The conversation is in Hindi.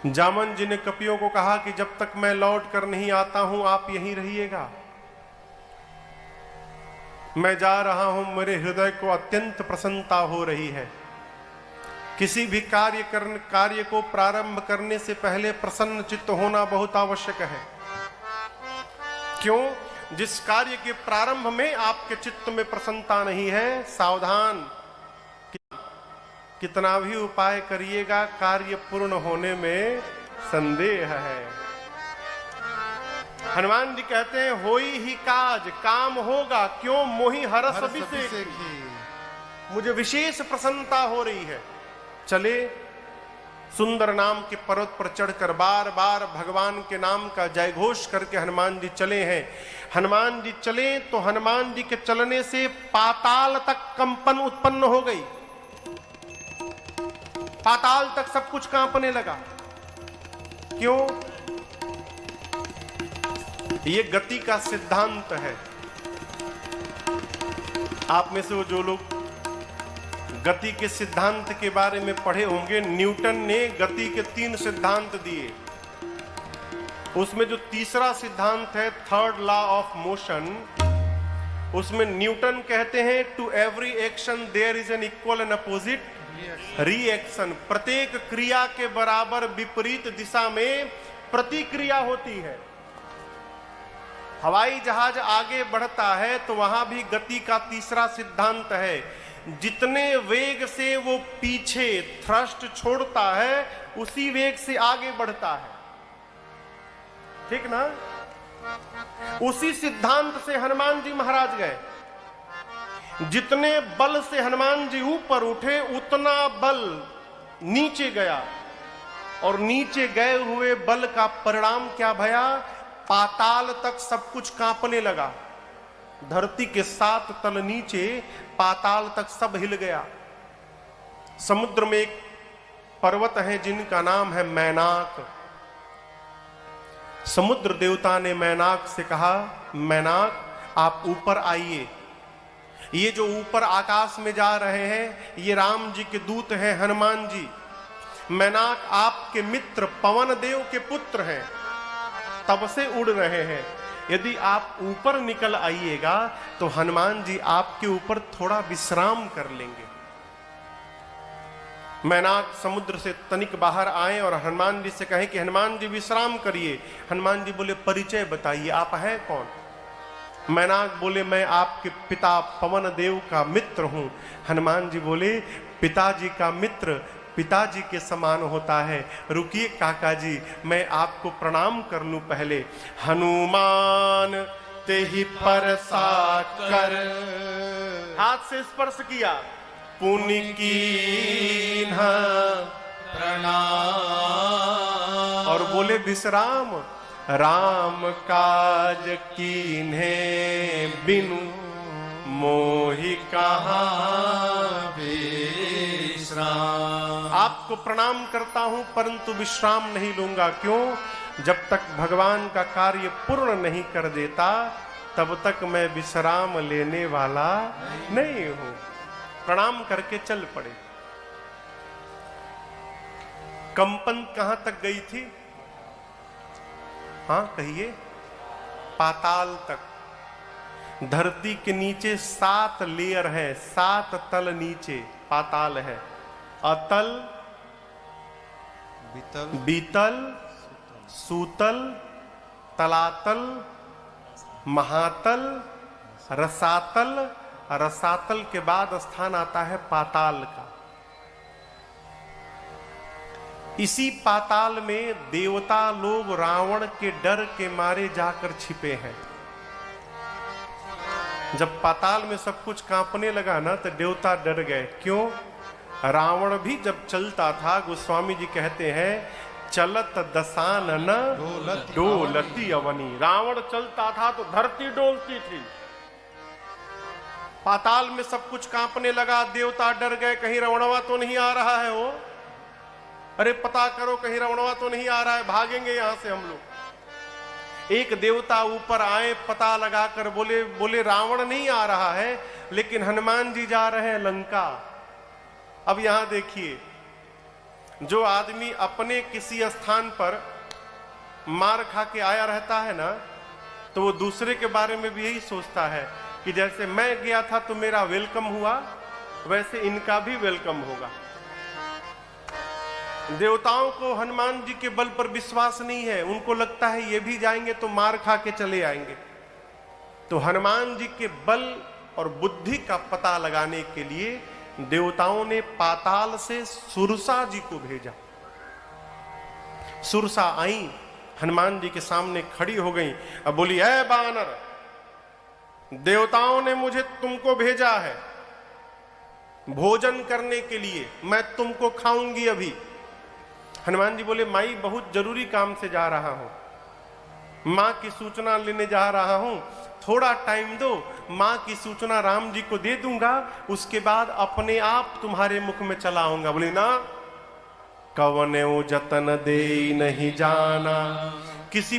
जामन जी ने कपियों को कहा कि जब तक मैं लौट कर नहीं आता हूं आप यहीं रहिएगा। मैं जा रहा हूं, मेरे हृदय को अत्यंत प्रसन्नता हो रही है। किसी भी कार्य को प्रारंभ करने से पहले प्रसन्न चित्त होना बहुत आवश्यक है। क्यों? जिस कार्य के प्रारंभ में आपके चित्त में प्रसन्नता नहीं है, सावधान, कितना भी उपाय करिएगा कार्य पूर्ण होने में संदेह है। हनुमान जी कहते हैं होई ही काज, काम होगा। क्यों? मोहि हरस अभिषेकी, मुझे विशेष प्रसन्नता हो रही है। चले, सुंदर नाम के पर्वत पर चढ़कर बार बार भगवान के नाम का जयघोष करके हनुमान जी चले हैं। हनुमान जी चले तो हनुमान जी के चलने से पाताल तक कंपन उत्पन्न हो गई। पाताल तक सब कुछ कांपने लगा। क्यों? ये गति का सिद्धांत है। आप में से वो जो लोग गति के सिद्धांत के बारे में पढ़े होंगे, न्यूटन ने गति के 3 सिद्धांत दिए। उसमें जो तीसरा सिद्धांत है थर्ड लॉ ऑफ मोशन, उसमें न्यूटन कहते हैं to every action there is an equal and opposite reaction. प्रत्येक क्रिया के बराबर विपरीत दिशा में प्रतिक्रिया होती है। हवाई जहाज आगे बढ़ता है तो वहां भी गति का तीसरा सिद्धांत है। जितने वेग से वो पीछे थ्रस्ट छोड़ता है उसी वेग से आगे बढ़ता है। ठीक ना? उसी सिद्धांत से हनुमान जी महाराज गए। जितने बल से हनुमान जी ऊपर उठे उतना बल नीचे गया, और नीचे गए हुए बल का परिणाम क्या भया? पाताल तक सब कुछ कांपने लगा। धरती के 7 तल नीचे पाताल तक सब हिल गया। समुद्र में एक पर्वत है जिनका नाम है मैनाक। समुद्र देवता ने मैनाक से कहा, मैनाक आप ऊपर आइए। ये जो ऊपर आकाश में जा रहे हैं ये राम जी के दूत हैं, हनुमान जी। मैनाक आपके मित्र पवन देव के पुत्र हैं, तब से उड़ रहे हैं। यदि आप ऊपर निकल आइएगा तो हनुमान जी आपके ऊपर थोड़ा विश्राम कर लेंगे। मैनाक समुद्र से तनिक बाहर आए और हनुमान जी से कहे कि हनुमान जी विश्राम करिए। हनुमान जी बोले परिचय बताइए, आप हैं कौन? मैनाक बोले मैं आपके पिता पवन देव का मित्र हूं। हनुमान जी बोले पिताजी का मित्र पिताजी के समान होता है। रुकिए काका जी, मैं आपको प्रणाम कर लूं पहले। हनुमान ते ही परसा कर, हाथ से स्पर्श किया, पुनि कीन्हा प्रणाम, और बोले विश्राम, राम काज कीन्हे बिनु मोहि कहाँ विश्राम। आपको प्रणाम करता हूं परंतु विश्राम नहीं लूंगा। क्यों? जब तक भगवान का कार्य पूर्ण नहीं कर देता तब तक मैं विश्राम लेने वाला नहीं हूं। प्रणाम करके चल पड़े। कंपन कहां तक गई थी? हाँ कहिए, पाताल तक। धरती के नीचे 7 लेयर है, 7 तल नीचे पाताल है। अतल, बीतल, सूतल, तलातल, महातल, रसातल। रसातल के बाद स्थान आता है पाताल का। इसी पाताल में देवता लोग रावण के डर के मारे जाकर छिपे हैं। जब पाताल में सब कुछ कांपने लगा ना तो देवता डर गए। क्यों? रावण भी जब चलता था, गोस्वामी जी कहते हैं चलत दसानन डोलती अवनी। रावण चलता था तो धरती डोलती थी। पाताल में सब कुछ कांपने लगा, देवता डर गए, कहीं रावणवा तो नहीं आ रहा है वो। अरे पता करो कहीं रावणवा तो नहीं आ रहा है, भागेंगे यहां से हम लोग। एक देवता ऊपर आए, पता लगाकर बोले रावण नहीं आ रहा है लेकिन हनुमान जी जा रहे हैं लंका। अब यहां देखिए, जो आदमी अपने किसी स्थान पर मार खा के आया रहता है ना, तो वो दूसरे के बारे में भी यही सोचता है कि जैसे मैं गया था तो मेरा वेलकम हुआ, वैसे इनका भी वेलकम होगा। देवताओं को हनुमान जी के बल पर विश्वास नहीं है, उनको लगता है ये भी जाएंगे तो मार खा के चले आएंगे। तो हनुमान जी के बल और बुद्धि का पता लगाने के लिए देवताओं ने पाताल से सुरसा जी को भेजा। सुरसा आई, हनुमान जी के सामने खड़ी हो गई। अब बोली, ऐ बानर, देवताओं ने मुझे तुमको भेजा है भोजन करने के लिए, मैं तुमको खाऊंगी अभी। हनुमान जी बोले, माई बहुत जरूरी काम से जा रहा हूं, मां की सूचना लेने जा रहा हूं, थोड़ा टाइम दो, मां की सूचना राम जी को दे दूंगा, उसके बाद अपने आप तुम्हारे मुख में चला आऊंगा। बोले, ना, कवने जतन दे नहीं जाना, किसी